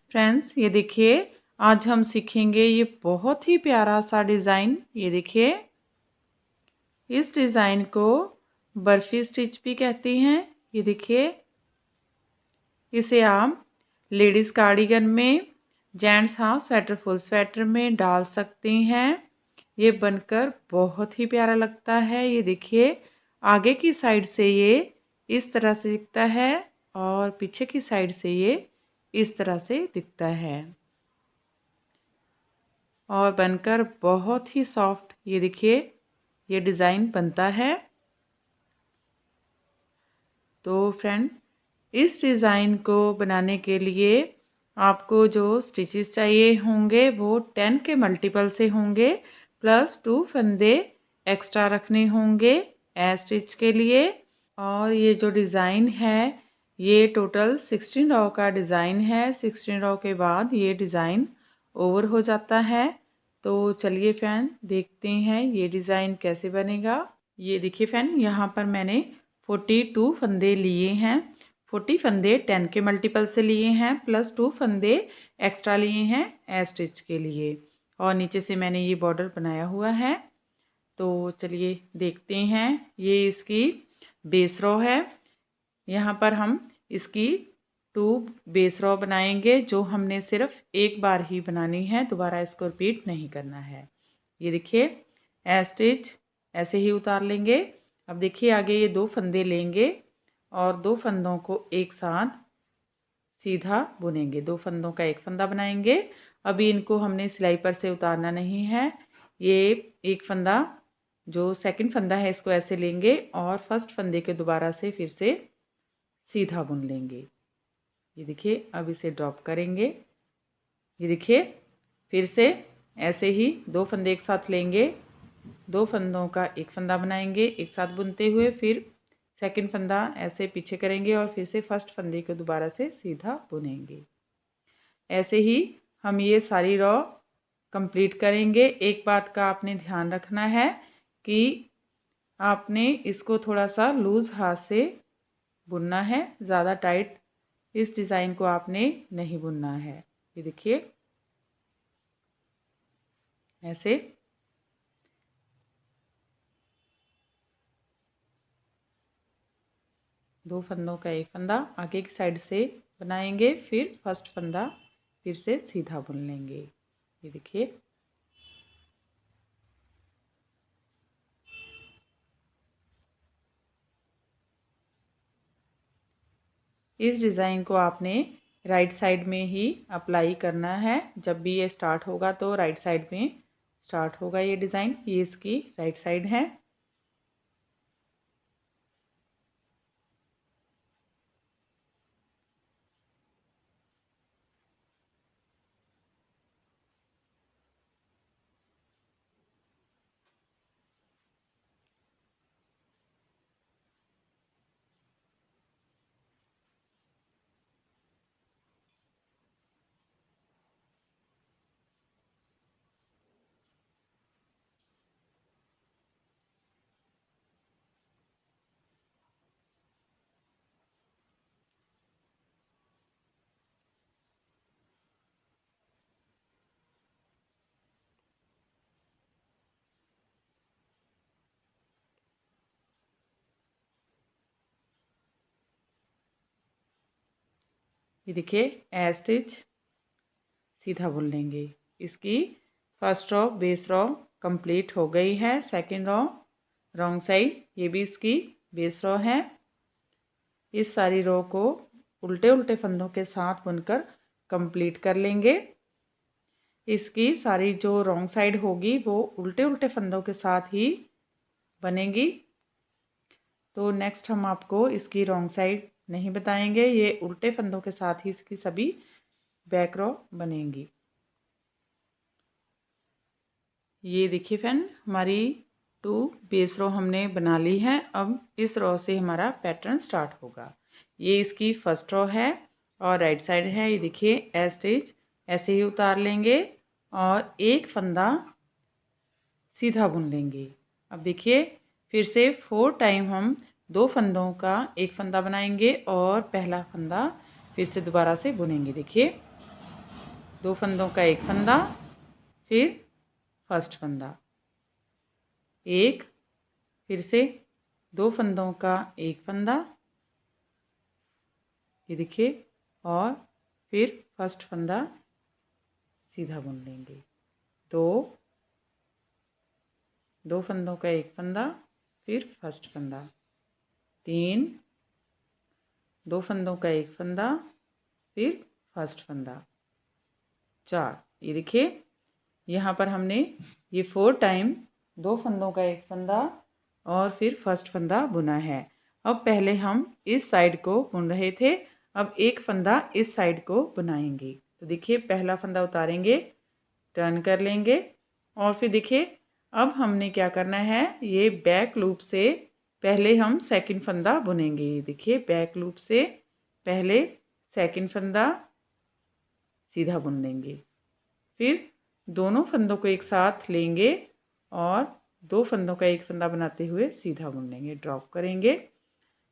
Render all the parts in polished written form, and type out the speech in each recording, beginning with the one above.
Friends ये देखिए, आज हम सीखेंगे ये बहुत ही प्यारा सा डिज़ाइन। ये देखिए, इस डिज़ाइन को बर्फ़ी स्टिच भी कहती हैं। ये देखिए, इसे आप लेडीज़ कार्डिगन में, gents half sweater, full sweater में डाल सकते हैं। ये बनकर बहुत ही प्यारा लगता है। ये देखिए, आगे की साइड से ये इस तरह से दिखता है और पीछे की साइड से ये इस तरह से दिखता है और बनकर बहुत ही सॉफ्ट ये देखिए ये डिज़ाइन बनता है। तो फ्रेंड, इस डिज़ाइन को बनाने के लिए आपको जो स्टिचेस चाहिए होंगे वो 10 के मल्टीपल से होंगे, प्लस 2 फंदे एक्स्ट्रा रखने होंगे ए स्टिच के लिए। और ये जो डिज़ाइन है ये टोटल 16 रो का डिज़ाइन है। 16 रो के बाद ये डिज़ाइन ओवर हो जाता है। तो चलिए फ्रेंड, देखते हैं ये डिज़ाइन कैसे बनेगा। ये देखिए फ्रेंड, यहाँ पर मैंने 42 फंदे लिए हैं। 40 फंदे 10 के मल्टीपल से लिए हैं, प्लस 2 फंदे एक्स्ट्रा लिए हैं ए स्टिच के लिए। और नीचे से मैंने ये बॉर्डर बनाया हुआ है। तो चलिए देखते हैं। ये इसकी बेस रो है। यहाँ पर हम इसकी 2 बेस रो बनाएंगे, जो हमने सिर्फ एक बार ही बनानी है, दोबारा इसको रिपीट नहीं करना है। ये देखिए, ए स्टिच ऐसे ही उतार लेंगे। अब देखिए, आगे ये 2 फंदे लेंगे और 2 फंदों को एक साथ सीधा बुनेंगे। 2 फंदों का एक फंदा बनाएंगे। अभी इनको हमने सिलाई पर से उतारना नहीं है। ये एक फंदा, जो सेकंड फंदा है, इसको ऐसे लेंगे और फर्स्ट फंदे के दोबारा से फिर से सीधा बुन लेंगे। ये देखिए, अब इसे ड्रॉप करेंगे। ये देखिए, फिर से ऐसे ही 2 फंदे एक साथ लेंगे, 2 फंदों का एक फंदा बनाएंगे एक साथ बुनते हुए, फिर सेकंड फंदा ऐसे पीछे करेंगे और फिर से फर्स्ट फंदे को दोबारा से सीधा बुनेंगे। ऐसे ही हम ये सारी रो कंप्लीट करेंगे। एक बात का आपने ध्यान रखना है कि आपने इसको थोड़ा सा लूज़ हाथ से बुनना है, ज़्यादा टाइट इस डिज़ाइन को आपने नहीं बुनना है। ये देखिए, ऐसे। दो फंदों का एक फंदा आगे की साइड से बनाएंगे, फिर फर्स्ट फंदा फिर से सीधा बुन लेंगे। ये देखिए, इस डिज़ाइन को आपने राइट साइड में ही अप्लाई करना है। जब भी ये स्टार्ट होगा तो राइट साइड में स्टार्ट होगा ये डिज़ाइन। ये इसकी राइट साइड है। ये देखिए, ए स्टिच सीधा बुन लेंगे। इसकी first row base row complete हो गई है। सेकंड रो रॉन्ग साइड, ये भी इसकी बेस रो है। इस सारी रो को उल्टे उल्टे फंदों के साथ बुनकर कंप्लीट कर लेंगे। इसकी सारी जो रॉन्ग साइड होगी वो उल्टे उल्टे फंदों के साथ ही बनेगी। तो नेक्स्ट हम आपको इसकी रॉन्ग साइड नहीं बताएंगे, ये उल्टे फंदों के साथ ही इसकी सभी बैक रो बनेंगी। ये देखिए फ्रेंड, हमारी 2 बेस रो हमने बना ली है। अब इस रो से हमारा पैटर्न स्टार्ट होगा। ये इसकी फर्स्ट रो है और राइट साइड है। ये देखिए, ए स्टिच ऐसे ही उतार लेंगे और एक फंदा सीधा बुन लेंगे। अब देखिए फिर से 4 टाइम हम 2 फंदों का एक फंदा बनाएंगे और पहला फंदा फिर से दोबारा से बुनेंगे। देखिए 2 फंदों का एक फंदा, फिर फर्स्ट फंदा, एक, फिर से 2 फंदों का एक फंदा, ये देखिए, और फिर फर्स्ट फंदा सीधा बुन लेंगे। 2 फंदों का एक फंदा, फिर फर्स्ट फंदा, 3, 2 फंदों का एक फंदा, फिर फर्स्ट फंदा, 4। ये देखिए यहाँ पर हमने ये 4 टाइम 2 फंदों का एक फंदा और फिर फर्स्ट फंदा बुना है। अब पहले हम इस साइड को बुन रहे थे, अब एक फंदा इस साइड को बुनाएंगे। तो देखिए पहला फंदा उतारेंगे, टर्न कर लेंगे और फिर देखिए अब हमने क्या करना है, ये बैक लूप से पहले हम सेकंड फंदा बुनेंगे। देखिए बैक लूप से पहले सेकंड फंदा सीधा बुन लेंगे, फिर दोनों फंदों को एक साथ लेंगे और 2 फंदों का एक फंदा बनाते हुए सीधा बुन लेंगे, ड्रॉप करेंगे।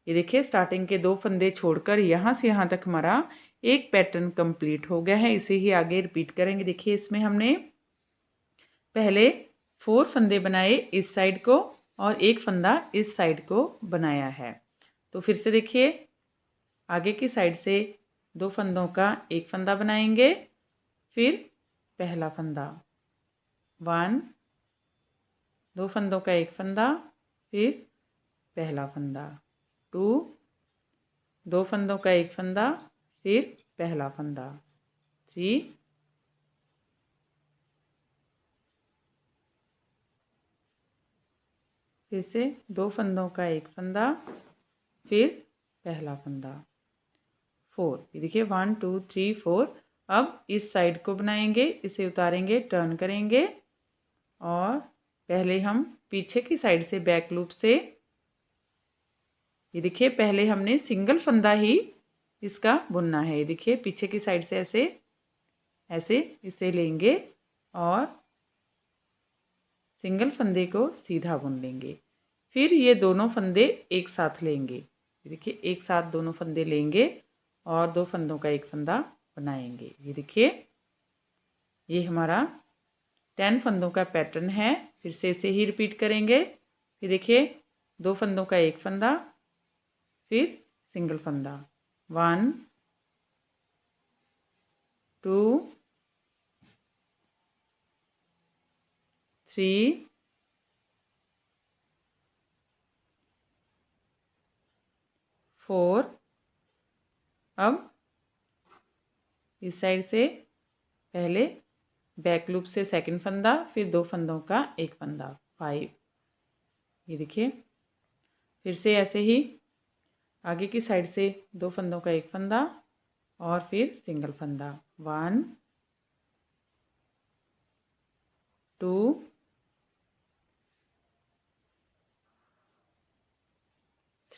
ये देखिए स्टार्टिंग के 2 फंदे छोड़कर यहाँ से यहाँ तक हमारा एक पैटर्न कंप्लीट हो गया है। इसे ही आगे रिपीट करेंगे। देखिए इसमें हमने पहले 4 फंदे बनाए इस साइड को और एक फंदा इस साइड को बनाया है। तो फिर से देखिए आगे की साइड से 2 फंदों का एक फंदा बनाएंगे, फिर पहला फंदा 1, 2 फंदों का एक फंदा, फिर पहला फंदा 2, 2 फंदों का एक फंदा, फिर पहला फंदा 3, फिर से 2 फंदों का एक फंदा, फिर पहला फंदा 4। ये देखिए 1 2 3 4। अब इस साइड को बनाएंगे, इसे उतारेंगे, टर्न करेंगे और पहले हम पीछे की साइड से बैक लूप से, ये देखिए पहले हमने सिंगल फंदा ही इसका बुनना है। ये देखिए पीछे की साइड से ऐसे ऐसे इसे लेंगे और सिंगल फंदे को सीधा बुन लेंगे, फिर ये दोनों फंदे एक साथ लेंगे। देखिए एक साथ दोनों फंदे लेंगे और 2 फंदों का एक फंदा बनाएंगे। ये देखिए ये हमारा 10 फंदों का पैटर्न है। फिर से इसे ही रिपीट करेंगे। फिर देखिए 2 फंदों का एक फंदा, फिर सिंगल फंदा 1 2 3 4। अब इस साइड से पहले बैक लूप से सेकंड फंदा, फिर 2 फंदों का एक फंदा 5। ये देखिए फिर से ऐसे ही आगे की साइड से 2 फंदों का एक फंदा और फिर सिंगल फंदा 1 2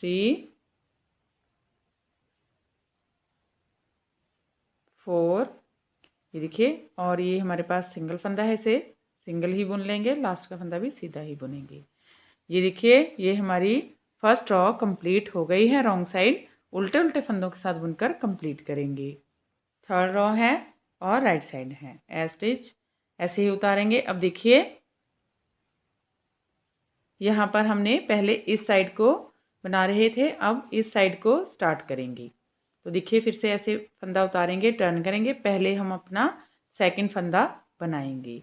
3 4। ये देखिए और ये हमारे पास सिंगल फंदा है, इसे सिंगल ही बुन लेंगे, लास्ट का फंदा भी सीधा ही बुनेंगे। ये देखिए ये हमारी फर्स्ट रॉ कंप्लीट हो गई है। रॉन्ग साइड उल्टे उल्टे फंदों के साथ बुनकर कंप्लीट करेंगे। थर्ड रॉ है और राइट साइड है। ए स्टिच ऐसे ही उतारेंगे। अब देखिए यहाँ पर हमने पहले इस साइड को बना रहे थे, अब इस साइड को स्टार्ट करेंगे। तो देखिए फिर से ऐसे फंदा उतारेंगे, टर्न करेंगे, पहले हम अपना सेकंड फंदा बनाएंगे,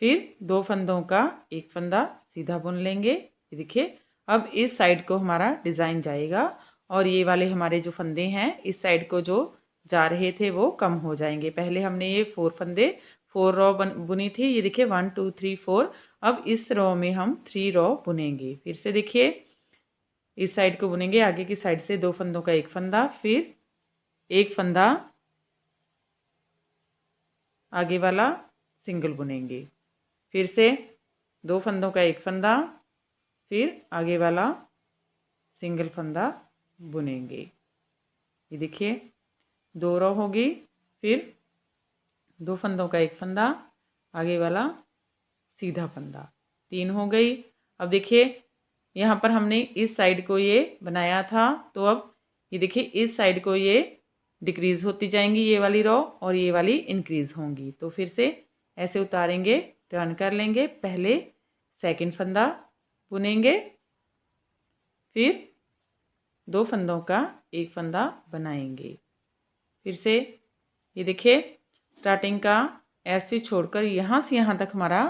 फिर 2 फंदों का एक फंदा सीधा बुन लेंगे। ये देखिए अब इस साइड को हमारा डिज़ाइन जाएगा और ये वाले हमारे जो फंदे हैं इस साइड को जो जा रहे थे वो कम हो जाएंगे। पहले हमने ये 4 फंदे 4 रॉ बुनी थी। ये देखिए 1 2 3 4। अब इस रॉ में हम 3 रॉ बुनेंगे। फिर से देखिए इस साइड को बुनेंगे, आगे की साइड से 2 फंदों का एक फंदा, फिर एक फंदा आगे वाला सिंगल बुनेंगे, फिर से 2 फंदों का एक फंदा, फिर आगे वाला सिंगल फंदा बुनेंगे। ये देखिए 2 रॉ होगी, फिर 2 फंदों का एक फंदा, आगे वाला सीधा फंदा, 3 हो गई। अब देखिए यहाँ पर हमने इस साइड को ये बनाया था, तो अब ये देखिए इस साइड को ये डिक्रीज़ होती जाएंगी ये वाली रो, और ये वाली इंक्रीज़ होंगी। तो फिर से ऐसे उतारेंगे, टर्न कर लेंगे, पहले सेकंड फंदा बुनेंगे, फिर 2 फंदों का एक फंदा बनाएंगे। फिर से ये देखिए स्टार्टिंग का ऐसे छोड़कर यहाँ से यहाँ तक हमारा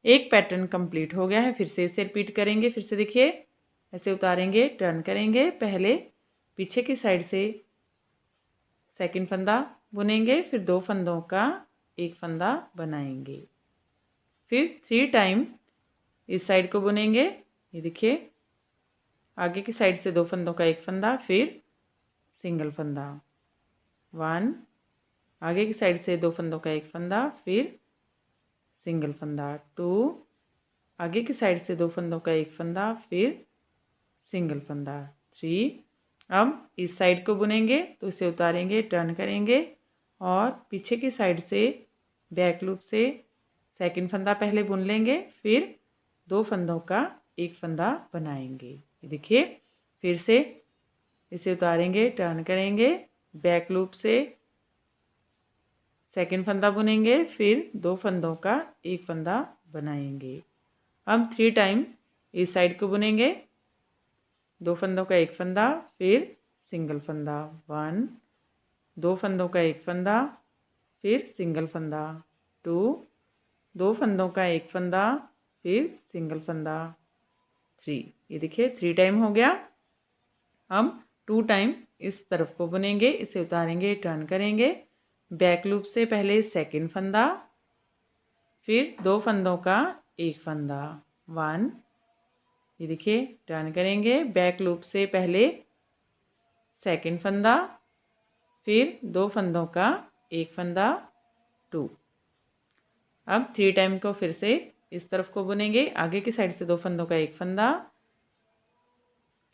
एक पैटर्न कंप्लीट हो गया है। फिर से इसे रिपीट करेंगे। फिर से देखिए ऐसे उतारेंगे, टर्न करेंगे, पहले पीछे की साइड से सेकंड फंदा बुनेंगे, फिर 2 फंदों का एक फंदा बनाएंगे, फिर 3 टाइम इस साइड को बुनेंगे। ये देखिए आगे की साइड से 2 फंदों का एक फंदा, फिर सिंगल फंदा, 1, आगे की साइड से 2 फंदों का एक फंदा, फिर सिंगल फंदा, 2, आगे की साइड से 2 फंदों का एक फंदा, फिर सिंगल फंदा, 3। अब इस साइड को बुनेंगे, तो इसे उतारेंगे, टर्न करेंगे और पीछे की साइड से बैक लूप से सेकंड फंदा पहले बुन लेंगे, फिर 2 फंदों का एक फंदा बनाएंगे। देखिए फिर से इसे उतारेंगे, टर्न करेंगे, बैक लूप से सेकंड फंदा बुनेंगे, फिर 2 फंदों का एक फंदा बनाएंगे। अब 3 टाइम इस साइड को बुनेंगे, 2 फंदों का एक फंदा, फिर सिंगल फंदा, 1, 2 फंदों का एक फंदा, फिर सिंगल फंदा, 2, 2 फंदों का एक फंदा, फिर सिंगल फंदा, 3। ये देखिए 3 टाइम हो गया। हम 2 टाइम इस तरफ को बुनेंगे, इसे उतारेंगे, टर्न करेंगे, बैक लूप से पहले सेकंड फंदा, फिर 2 फंदों का एक फंदा, 1, ये देखिए टर्न करेंगे, बैक लूप से पहले सेकंड फंदा, फिर 2 फंदों का एक फंदा, 2। अब 3 टाइम को फिर से इस तरफ को बुनेंगे, आगे की साइड से 2 फंदों का एक फंदा,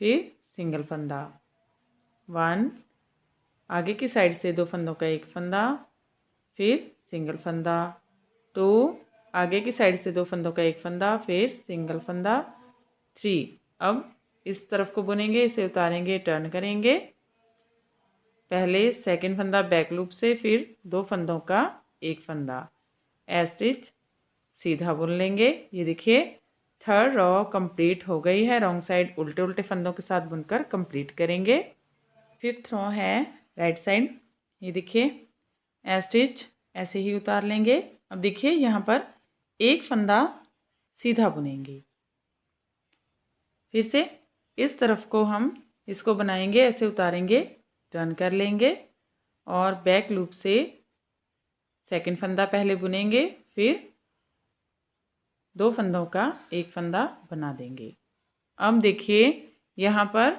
फिर सिंगल फंदा, 1, आगे की साइड से 2 फंदों का एक फंदा, फिर सिंगल फंदा, 2, आगे की साइड से 2 फंदों का एक फंदा, फिर सिंगल फंदा, 3। अब इस तरफ को बुनेंगे, इसे उतारेंगे, टर्न करेंगे, पहले सेकंड फंदा बैक लूप से, फिर 2 फंदों का एक फंदा, ए स्टिच सीधा बुन लेंगे। ये देखिए थर्ड रो कंप्लीट हो गई है। रॉन्ग साइड उल्टे उल्टे फंदों के साथ बुनकर कंप्लीट करेंगे। फिफ्थ रो है राइट साइड। ये देखिए ए स्टिच ऐसे ही उतार लेंगे। अब देखिए यहाँ पर एक फंदा सीधा बुनेंगे, फिर से इस तरफ को हम इसको बनाएंगे, ऐसे उतारेंगे, टर्न कर लेंगे और बैक लूप से सेकंड फंदा पहले बुनेंगे, फिर 2 फंदों का एक फंदा बना देंगे। अब देखिए यहाँ पर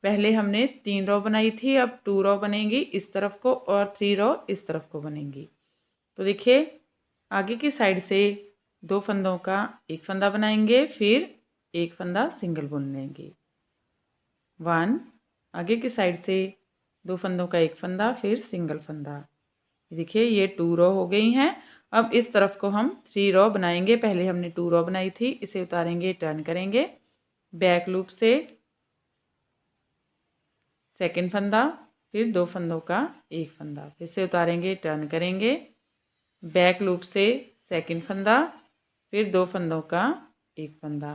पहले हमने 3 रो बनाई थी, अब 2 रो बनेंगी इस तरफ को और 3 रो इस तरफ को बनेंगी। तो देखिए आगे की साइड से 2 फंदों का एक फंदा बनाएंगे, फिर एक फंदा सिंगल बुन लेंगे, 1, आगे की साइड से 2 फंदों का एक फंदा, फिर सिंगल फंदा। देखिए ये 2 रो हो गई हैं। अब इस तरफ को हम 3 रो बनाएंगे। पहले हमने 2 रो बनाई थी, इसे उतारेंगे, टर्न करेंगे, बैक लूप से सेकंड फंदा, फिर 2 फंदों का एक फंदा, फिर से उतारेंगे, टर्न करेंगे, बैक लूप से सेकंड फंदा, फिर 2 फंदों का एक फंदा।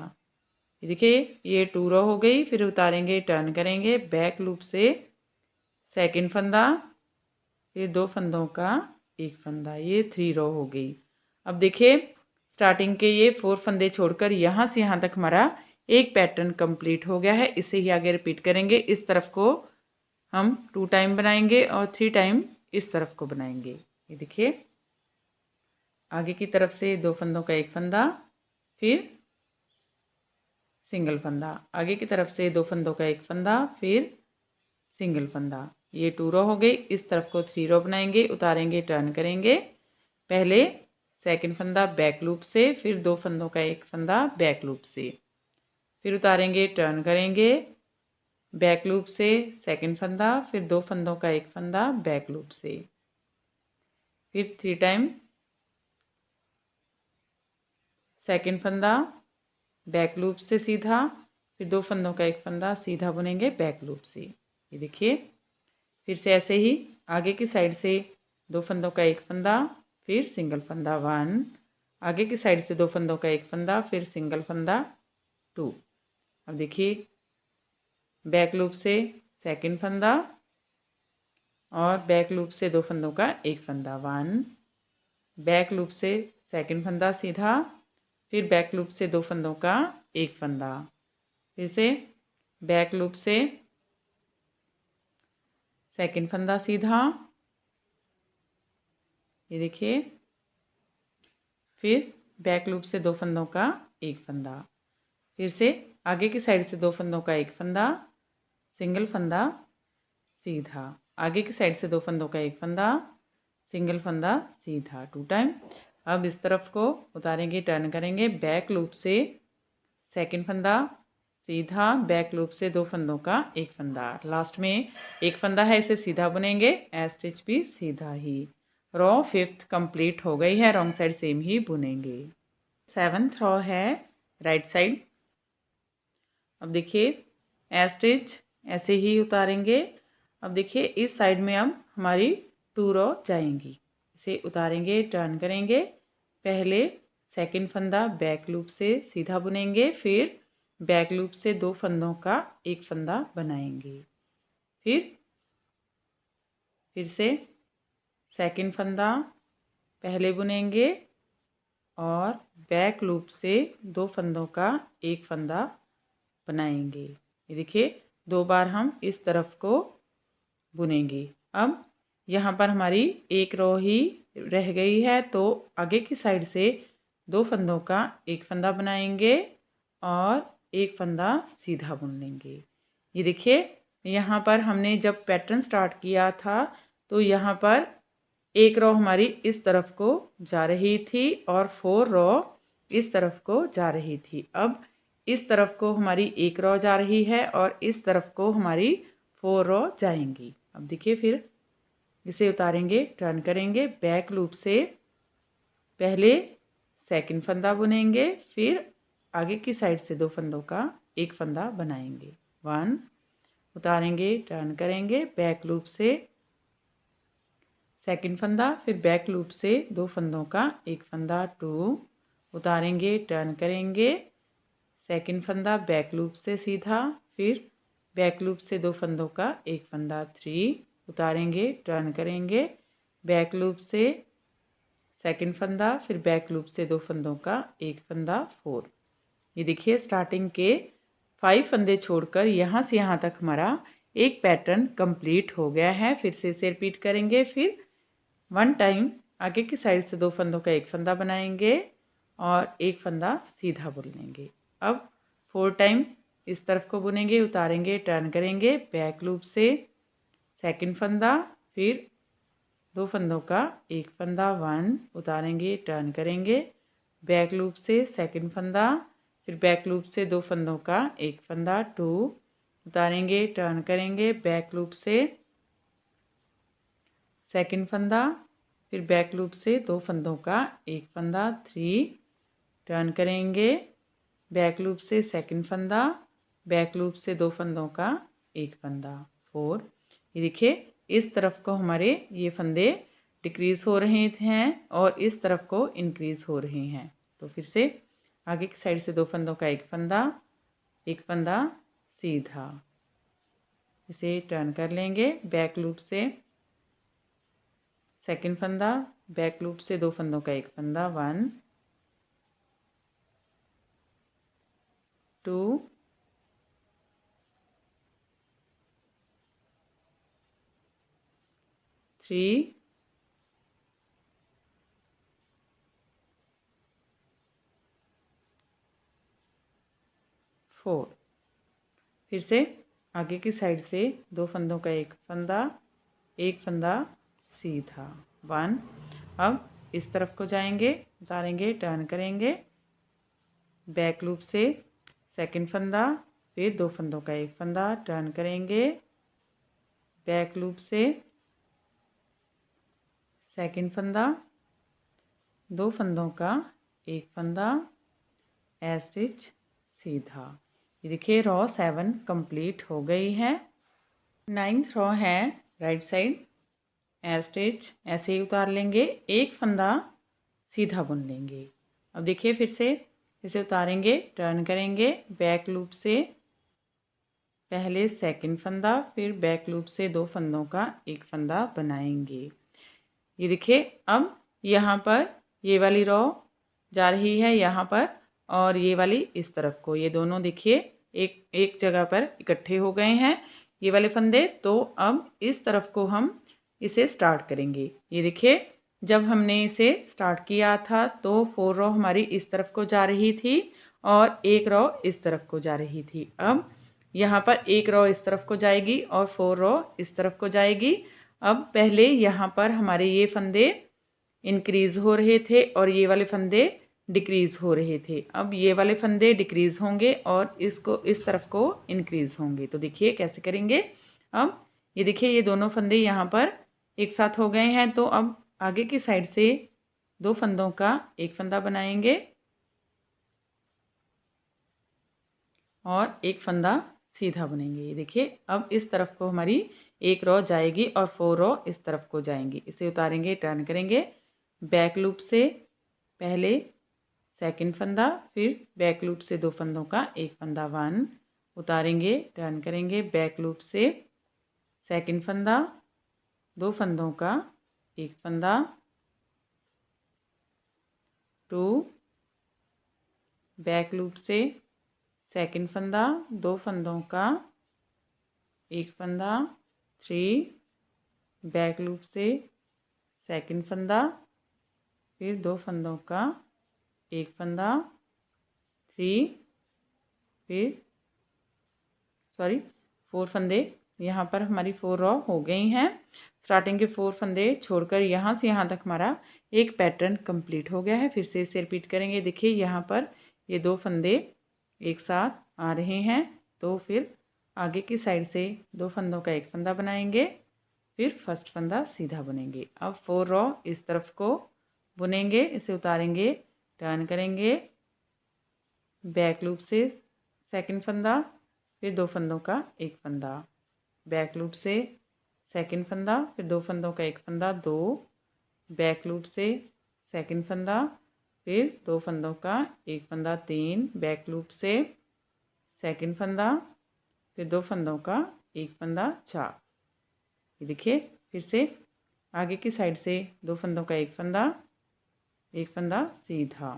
देखिए ये 2 रो हो गई। फिर उतारेंगे, टर्न करेंगे, बैक लूप से सेकंड फंदा, फिर 2 फंदों का एक फंदा। ये 3 रो हो गई। अब देखिए स्टार्टिंग के ये 4 फंदे छोड़कर यहाँ से यहाँ तक हमारा एक पैटर्न कंप्लीट हो गया है। इसे ही आगे रिपीट करेंगे। इस तरफ को हम 2 टाइम बनाएंगे और 3 टाइम इस तरफ को बनाएंगे। ये देखिए आगे की तरफ से 2 फंदों का एक फंदा, फिर सिंगल फंदा, आगे की तरफ से 2 फंदों का एक फंदा, फिर सिंगल फंदा। ये 2 रो हो गई। इस तरफ को 3 रो बनाएंगे, उतारेंगे, टर्न करेंगे, पहले सेकंड फंदा बैक लूप से, फिर 2 फंदों का एक फंदा बैक लूप से, फिर उतारेंगे, टर्न करेंगे, बैक लूप से सेकंड फंदा, फिर 2 फंदों का एक फंदा बैक लूप से, फिर 3 टाइम सेकंड फंदा बैक लूप से सीधा, फिर 2 फंदों का एक फंदा सीधा बुनेंगे बैक लूप से। ये देखिए, फिर से ऐसे ही आगे की साइड से 2 फंदों का एक फंदा, फिर सिंगल फंदा 1, आगे की साइड से 2 फंदों का एक फंदा, फिर सिंगल फंदा 2। अब देखिए, बैक लूप से सेकंड फंदा और बैक लूप से 2 फंदों का एक फंदा 1, बैक लूप से सेकंड फंदा सीधा, फिर बैक लूप से 2 फंदों का एक फंदा, फिर से बैक लूप से सेकंड फंदा सीधा, ये देखिए, फिर बैक लूप से 2 फंदों का एक फंदा, फिर से आगे की साइड से 2 फंदों का एक फंदा, सिंगल फंदा सीधा, आगे की साइड से 2 फंदों का एक फंदा, सिंगल फंदा सीधा 2 टाइम। अब इस तरफ को उतारेंगे, टर्न करेंगे, बैक लूप से सेकंड फंदा सीधा, बैक लूप से 2 फंदों का एक फंदा, लास्ट में एक फंदा है इसे सीधा बुनेंगे, ए स्टिच भी सीधा ही। रो 5th कंप्लीट हो गई है, रॉन्ग साइड सेम ही बुनेंगे। 7th रो है राइट साइड। अब देखिए, ए स्टिच ऐसे ही उतारेंगे। अब देखिए, इस साइड में अब हमारी 2 रो जाएंगी, इसे उतारेंगे, टर्न करेंगे, पहले सेकंड फंदा बैक लूप से सीधा बुनेंगे, फिर बैक लूप से 2 फंदों का एक फंदा बनाएंगे, फिर से सेकंड फंदा पहले बुनेंगे और बैक लूप से 2 फंदों का एक फंदा बनाएंगे। ये देखिए, 2 बार हम इस तरफ को बुनेंगे। अब यहाँ पर हमारी एक रो ही रह गई है, तो आगे की साइड से 2 फंदों का एक फंदा बनाएंगे और एक फंदा सीधा बुन लेंगे। ये देखिए, यहाँ पर हमने जब पैटर्न स्टार्ट किया था तो यहाँ पर एक रो हमारी इस तरफ को जा रही थी और 4 रो इस तरफ को जा रही थी। अब इस तरफ को हमारी एक रो जा रही है और इस तरफ को हमारी 4 रो जाएंगी। अब देखिए, फिर इसे उतारेंगे, टर्न करेंगे, बैक लूप से पहले सेकंड फंदा बुनेंगे, फिर आगे की साइड से 2 फंदों का एक फंदा बनाएंगे 1, उतारेंगे, टर्न करेंगे, बैक लूप से सेकंड फंदा, फिर बैक लूप से 2 फंदों का एक फंदा 2, उतारेंगे, टर्न करेंगे, सेकंड फंदा बैक लूप से सीधा, फिर बैक लूप से 2 फंदों का एक फंदा 3, उतारेंगे, टर्न करेंगे, बैक लूप से सेकंड फंदा, फिर बैक लूप से 2 फंदों का एक फंदा 4। ये देखिए, स्टार्टिंग के 5 फंदे छोड़कर यहाँ से यहाँ तक हमारा एक पैटर्न कंप्लीट हो गया है। फिर से इसे रिपीट करेंगे, फिर 1 टाइम आगे की साइड से 2 फंदों का एक फंदा बनाएंगे और एक फंदा सीधा बुन लेंगे। अब 4 टाइम इस तरफ को बुनेंगे, उतारेंगे, टर्न करेंगे, बैक लूप से सेकंड फंदा, फिर 2 फंदों का एक फंदा 1, उतारेंगे, टर्न करेंगे, बैक लूप से सेकंड फंदा, फिर बैक लूप से 2 फंदों का एक फंदा 2, उतारेंगे, टर्न करेंगे, बैक लूप से सेकंड फंदा, फिर बैक लूप से 2 फंदों का एक फंदा 3, टर्न करेंगे, बैक लूप से सेकंड फंदा, बैक लूप से 2 फंदों का एक फंदा 4। ये देखिए, इस तरफ को हमारे ये फंदे डिक्रीज हो रहे हैं और इस तरफ को इंक्रीज हो रहे हैं। तो फिर से आगे की साइड से 2 फंदों का एक फंदा सीधा, इसे टर्न कर लेंगे, बैक लूप से सेकंड फंदा, बैक लूप से 2 फंदों का एक फंदा 1, 2, 3, 4। फिर से आगे की साइड से 2 फंदों का एक फंदा सीधा 1। अब इस तरफ को जाएंगे, उतारेंगे, टर्न करेंगे, बैक लूप से सेकंड फंदा, फिर 2 फंदों का एक फंदा, टर्न करेंगे, बैक लूप से सेकंड फंदा, 2 फंदों का एक फंदा, ए स्टिच सीधा। ये देखिए रो 7 कंप्लीट हो गई है। 9th रो है राइट साइड, ए स्टिच ऐसे ही उतार लेंगे, एक फंदा सीधा बुन लेंगे। अब देखिए फिर से इसे उतारेंगे, टर्न करेंगे, बैक लूप से पहले सेकंड फंदा, फिर बैक लूप से 2 फंदों का एक फंदा बनाएंगे। ये देखिए अब यहाँ पर ये वाली रो जा रही है यहाँ पर, और ये वाली इस तरफ को, ये दोनों देखिए एक एक जगह पर इकट्ठे हो गए हैं ये वाले फंदे। तो अब इस तरफ को हम इसे स्टार्ट करेंगे। ये देखिए जब हमने इसे स्टार्ट किया था तो 4 रो हमारी इस तरफ को जा रही थी और एक रो इस तरफ को जा रही थी। अब यहाँ पर एक रो इस तरफ को जाएगी और 4 रो इस तरफ को जाएगी। अब पहले यहाँ पर हमारे ये फंदे इंक्रीज़ हो रहे थे और ये वाले फंदे डिक्रीज़ हो रहे थे। अब ये वाले फंदे डिक्रीज़ होंगे और इसको इस तरफ को इंक्रीज़ होंगे। तो देखिए कैसे करेंगे। अब ये देखिए ये दोनों फंदे यहाँ पर एक साथ हो गए हैं, तो अब आगे की साइड से 2 फंदों का एक फंदा बनाएंगे और एक फंदा सीधा बुनेंगे। ये देखिए अब इस तरफ को हमारी एक रो जाएगी और 4 रो इस तरफ को जाएंगी। इसे उतारेंगे, टर्न करेंगे, बैक लूप से पहले सेकंड फंदा, फिर बैक लूप से 2 फंदों का एक फंदा 1, उतारेंगे, टर्न करेंगे, बैक लूप से सेकंड फंदा, 2 फंदों का एक फंदा 2, बैक लूप से सेकंड फंदा, 2 फंदों का एक फंदा 3, बैक लूप से सेकंड फंदा, फिर 2 फंदों का एक फंदा 3, फिर 4 फंदे। यहाँ पर हमारी 4 रो हो गई हैं। स्टार्टिंग के 4 फंदे छोड़कर यहाँ से यहाँ तक हमारा एक पैटर्न कंप्लीट हो गया है। फिर से इसे रिपीट करेंगे। देखिए यहाँ पर ये 2 फंदे एक साथ आ रहे हैं, तो फिर आगे की साइड से 2 फंदों का एक फंदा बनाएंगे, फिर फर्स्ट फंदा सीधा बुनेंगे। अब 4 रो इस तरफ को बुनेंगे, इसे उतारेंगे, टर्न करेंगे, बैक लूप से सेकंड फंदा, फिर 2 फंदों का एक फंदा, बैक लूप से सेकंड फंदा, फिर 2 फंदों का एक फंदा 2, बैक लूप से सेकंड फंदा, फिर 2 फंदों का एक फंदा 3, बैक लूप से सेकंड फंदा, फिर 2 फंदों का एक फंदा 4। ये देखिए फिर से आगे की साइड से 2 फंदों का एक फंदा सीधा,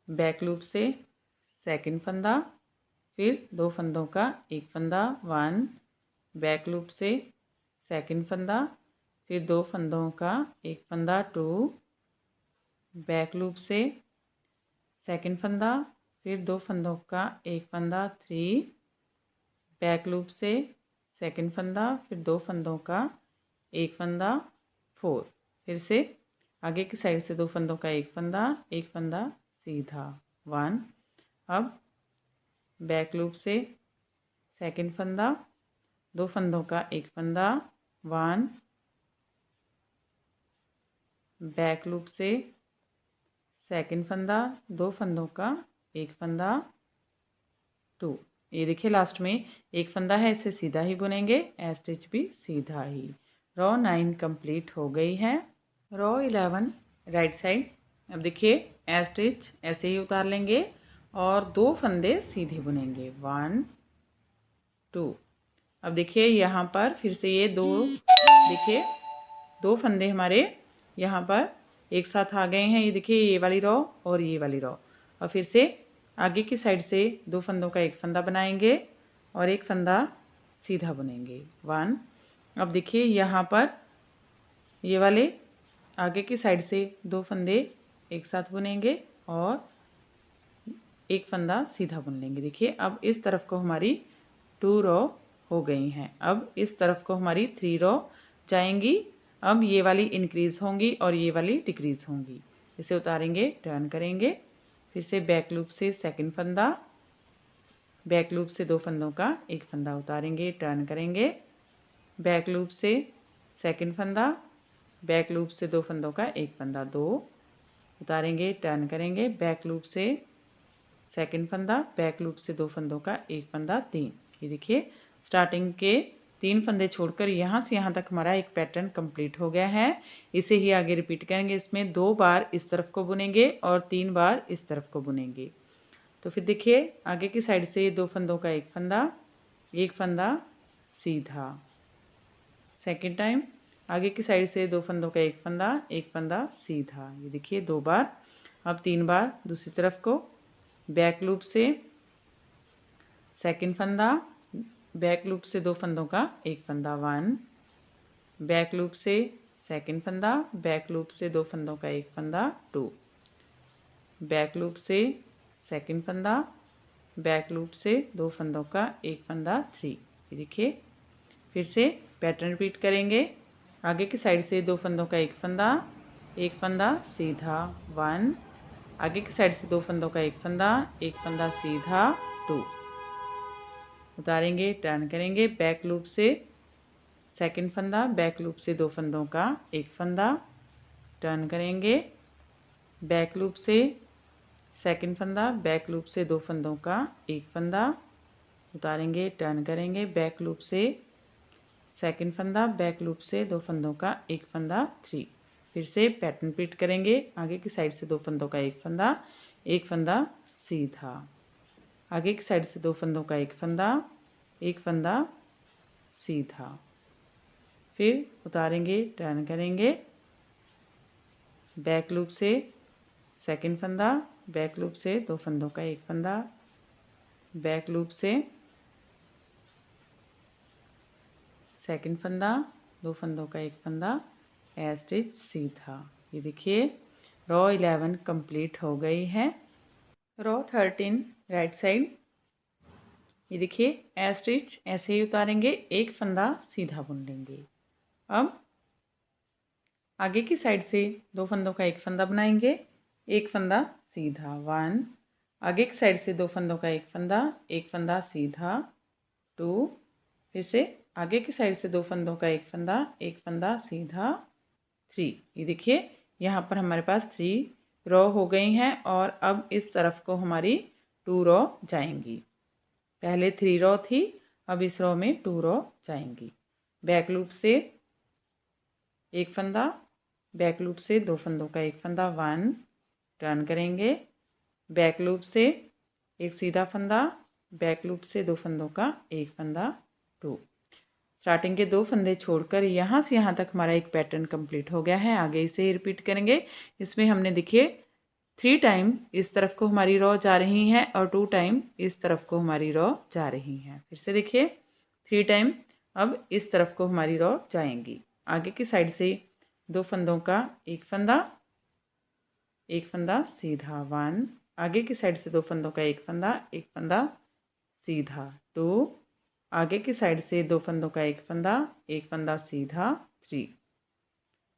बैक लूप से सेकंड फंदा, फिर 2 फंदों का एक फंदा 1, बैक लूप से सेकंड फंदा, फिर 2 फंदों का एक फंदा 2, बैक लूप से सेकंड फंदा, फिर 2 फंदों का एक फंदा 3, बैक लूप से सेकंड फंदा, फिर 2 फंदों का एक फंदा 4। फिर से आगे की साइड से 2 फंदों का एक फंदा सीधा 1। अब बैक लूप से सेकंड फंदा, 2 फंदों का एक फंदा 1, बैक लूप से सेकंड फंदा, 2 फंदों का एक फंदा 2। ये देखिए लास्ट में एक फंदा है, इसे सीधा ही बुनेंगे, ए स्टिच भी सीधा ही। रो 9 कंप्लीट हो गई है। रो 11 राइट साइड। अब देखिए ए स्टिच ऐसे ही उतार लेंगे और 2 फंदे सीधे बुनेंगे 1 2। अब देखिए यहाँ पर फिर से ये देखिए 2 फंदे हमारे यहाँ पर एक साथ आ गए हैं। ये देखिए ये वाली रो और ये वाली रो। और फिर से आगे की साइड से 2 फंदों का एक फंदा बनाएंगे और एक फंदा सीधा बुनेंगे 1। अब देखिए यहाँ पर ये वाले आगे की साइड से 2 फंदे एक साथ बुनेंगे और एक फंदा सीधा बुन लेंगे। देखिए अब इस तरफ को हमारी 2 रो हो गई हैं। अब इस तरफ को हमारी 3 रो जाएंगी। अब ये वाली इंक्रीज़ होंगी और ये वाली डिक्रीज़ होंगी। इसे उतारेंगे, टर्न करेंगे, फिर से बैक लूप से सेकंड फंदा, बैक लूप से 2 फंदों का एक फंदा उतारेंगे, टर्न करेंगे, बैक लूप से सेकंड फंदा, बैक लूप से 2 फंदों का एक फंदा 2, उतारेंगे, टर्न करेंगे, बैक लूप से सेकंड फंदा, बैक लूप से 2 फंदों का एक फंदा 3। ये देखिए स्टार्टिंग के 3 फंदे छोड़कर यहाँ से यहाँ तक हमारा एक पैटर्न कंप्लीट हो गया है। इसे ही आगे रिपीट करेंगे। इसमें 2 बार इस तरफ को बुनेंगे और 3 बार इस तरफ को बुनेंगे। तो फिर देखिए आगे की साइड से 2 फंदों का एक फंदा सीधा, सेकेंड टाइम आगे की साइड से 2 फंदों का एक फंदा सीधा। ये देखिए 2 बार। अब 3 बार दूसरी तरफ को, बैक लूप से सेकंड फंदा, बैक लूप से 2 फंदों का एक फंदा 1, बैक लूप से सेकंड फंदा, बैक लूप से 2 फंदों का एक फंदा 2, बैक लूप से सेकंड फंदा, बैक लूप से 2 फंदों का एक फंदा 3। ये देखिए फिर से पैटर्न रिपीट करेंगे। आगे की साइड से 2 फंदों का एक फंदा सीधा 1, आगे की साइड से 2 फंदों का एक फंदा सीधा 2, उतारेंगे, टर्न करेंगे, बैक लूप से सेकंड फंदा, बैक लूप से 2 फंदों का एक फंदा, टर्न करेंगे, बैक लूप से सेकंड फंदा, बैक लूप से 2 फंदों का एक फंदा, उतारेंगे, टर्न करेंगे, बैक लूप से सेकंड फंदा, बैक लूप से 2 फंदों का एक फंदा 3। फिर से पैटर्न रिपीट करेंगे। आगे की साइड से 2 फंदों का एक फंदा सीधा, आगे की साइड से 2 फंदों का एक फंदा सीधा, फिर उतारेंगे, टर्न करेंगे, बैक लूप से सेकंड फंदा, बैक लूप से 2 फंदों का एक फंदा, बैक लूप से सेकंड फंदा, 2 फंदों का एक फंदा, ए स्टिच सीधा। ये देखिए रो 11 कंप्लीट हो गई है। रो 13 राइट साइड, ये देखिए ए स्टिच ऐसे ही उतारेंगे, एक फंदा सीधा बुन लेंगे। अब आगे की साइड से 2 फंदों का एक फंदा बनाएंगे, एक फंदा सीधा 1, आगे की साइड से 2 फंदों का एक फंदा सीधा 2, फिर से आगे की साइड से 2 फंदों का एक फंदा सीधा 3। ये देखिए यहाँ पर हमारे पास 3 रो हो गई हैं और अब इस तरफ को हमारी 2 रो जाएंगी। पहले 3 रो थी, अब इस रो में 2 रो जाएंगी। बैक लूप से एक फंदा, बैक लूप से 2 फंदों का एक फंदा 1, टर्न करेंगे, बैक लूप से एक सीधा फंदा, बैक लूप से 2 फंदों का एक फंदा 2। स्टार्टिंग के 2 फंदे छोड़कर यहाँ से यहाँ तक हमारा एक पैटर्न कंप्लीट हो गया है। आगे इसे रिपीट करेंगे। इसमें हमने देखिए 3 टाइम इस तरफ को हमारी रो जा रही हैं और 2 टाइम इस तरफ को हमारी रो जा रही हैं। फिर से देखिए 3 टाइम अब इस तरफ को हमारी रो जाएंगी। आगे की साइड से 2 फंदों का एक फंदा सीधा 1, आगे की साइड से 2 फंदों का एक फंदा सीधा 2, आगे की साइड से 2 फंदों का एक फंदा सीधा 3,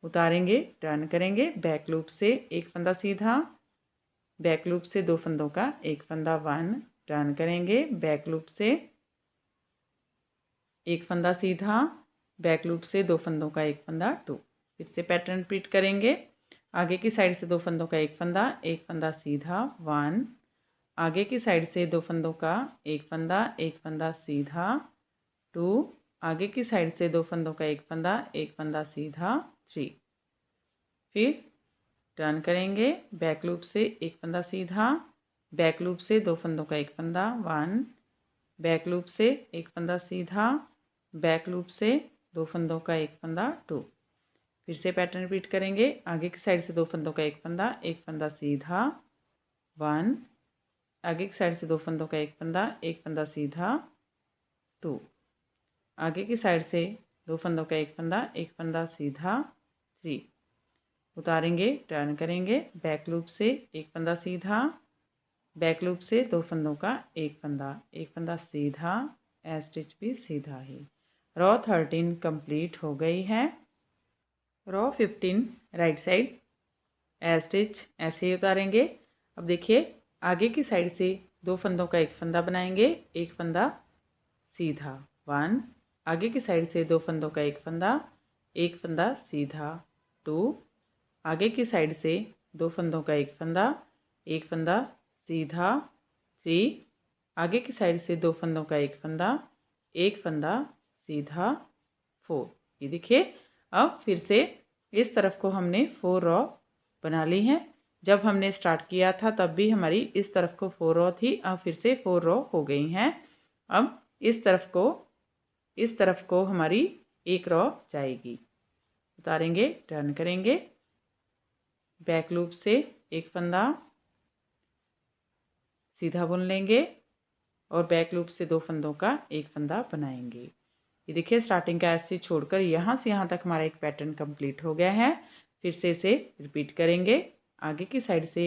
उतारेंगे, टर्न करेंगे, बैक लूप से एक फंदा सीधा, बैक लूप से 2 फंदों का एक फंदा 1, टर्न करेंगे, बैक लूप से एक फंदा सीधा, बैक लूप से 2 फंदों का एक फंदा 2। फिर से पैटर्न रिपीट करेंगे। आगे की साइड से 2 फंदों का एक फंदा सीधा 1, आगे की साइड से 2 फंदों का एक फंदा सीधा 2, आगे की साइड से 2 फंदों का एक फंदा सीधा 3। फिर टर्न करेंगे, बैक लूप से एक फंदा सीधा, बैक लूप से 2 फंदों का एक फंदा 1, बैक लूप से एक फंदा सीधा, बैक लूप से 2 फंदों का एक फंदा 2। फिर से पैटर्न रिपीट करेंगे। आगे की साइड से 2 फंदों का एक फंदा सीधा 1, आगे की साइड से 2 फंदों का एक फंदा सीधा 2, आगे की साइड से 2 फंदों का एक फंदा सीधा 3, उतारेंगे, टर्न करेंगे, बैक लूप से एक फंदा सीधा, बैक लूप से 2 फंदों का एक फंदा सीधा, ए स्टिच भी सीधा ही। रो 13 कंप्लीट हो गई है। रो 15 राइट साइड, ए स्टिच ऐसे ही उतारेंगे। अब देखिए आगे की साइड से 2 फंदों का एक फंदा बनाएंगे, एक फंदा सीधा 1, आगे की साइड से 2 फंदों का एक फंदा सीधा 2, आगे की साइड से 2 फंदों का एक फंदा सीधा 3, आगे की साइड से 2 फंदों का एक फंदा सीधा 4। ये देखिए, अब फिर से इस तरफ को हमने 4 रॉ बना ली हैं। जब हमने स्टार्ट किया था तब भी हमारी इस तरफ को 4 रॉ थी, अब फिर से 4 रॉ हो गई हैं। अब इस तरफ को हमारी एक रॉ जाएगी। उतारेंगे, टर्न करेंगे, बैक लूप से एक फंदा सीधा बुन लेंगे और बैक लूप से 2 फंदों का एक फंदा बनाएंगे। ये देखिए, स्टार्टिंग का ऐसे छोड़कर यहाँ से यहाँ तक हमारा एक पैटर्न कंप्लीट हो गया है। फिर से इसे रिपीट करेंगे। आगे की साइड से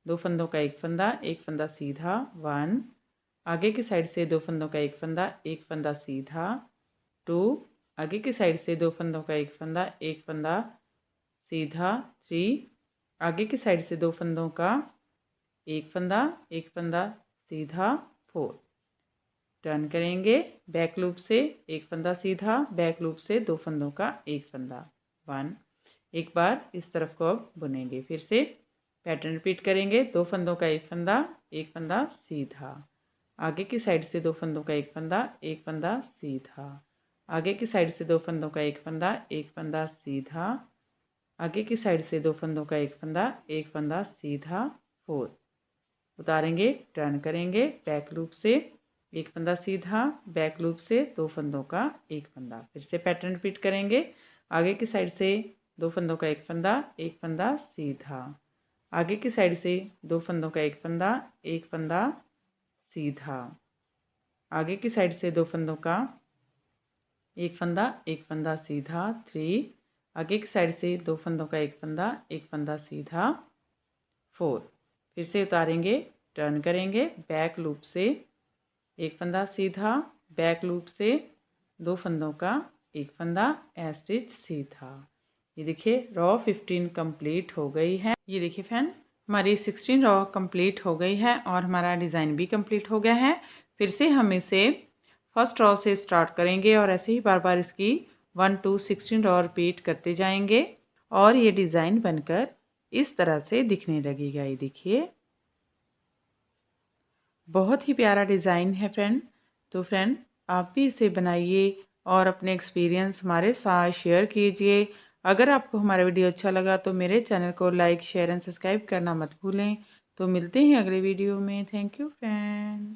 2 फंदों का एक फंदा सीधा 1, आगे की साइड से 2 फंदों का एक फंदा सीधा 2, आगे की साइड से 2 फंदों का एक फंदा सीधा 3, आगे की साइड से 2 फंदों का एक फंदा सीधा 4। टर्न करेंगे, बैक लूप से एक फंदा सीधा, बैक लूप से 2 फंदों का एक फंदा 1। एक बार इस तरफ को अब बुनेंगे। फिर से पैटर्न रिपीट करेंगे। 2 फंदों का एक फंदा सीधा, आगे की साइड से 2 फंदों का एक फंदा सीधा, आगे की साइड से 2 फंदों का एक फंदा सीधा, आगे की साइड से 2 फंदों का एक फंदा सीधा 4। उतारेंगे, टर्न करेंगे, बैक लूप से एक फंदा सीधा, बैक लूप से 2 फंदों का एक फंदा। फिर से पैटर्न रिपीट करेंगे। आगे की साइड से 2 फंदों का एक फंदा सीधा, आगे की साइड से 2 फंदों का एक फंदा सीधा, आगे की साइड से 2 फंदों का एक फंदा सीधा 3, आगे की साइड से 2 फंदों का एक फंदा सीधा 4। फिर से उतारेंगे, टर्न करेंगे, बैक लूप से एक फंदा सीधा, बैक लूप से 2 फंदों का एक फंदा स्टिच सीधा। ये देखिए, रॉ 15 कंप्लीट हो गई है। ये देखिए फ्रेंड, हमारी 16 रॉ कंप्लीट हो गई है और हमारा डिज़ाइन भी कंप्लीट हो गया है। फिर से हम इसे फर्स्ट रॉ से स्टार्ट करेंगे और ऐसे ही बार बार इसकी 1 to 16 रॉ रिपीट करते जाएंगे और ये डिज़ाइन बनकर इस तरह से दिखने लगेगा। ये देखिए, बहुत ही प्यारा डिज़ाइन है फ्रेंड। तो फ्रेंड, आप भी इसे बनाइए और अपने एक्सपीरियंस हमारे साथ शेयर कीजिए। अगर आपको हमारा वीडियो अच्छा लगा तो मेरे चैनल को लाइक, शेयर एंड सब्सक्राइब करना मत भूलें। तो मिलते हैं अगले वीडियो में। Thank you friend.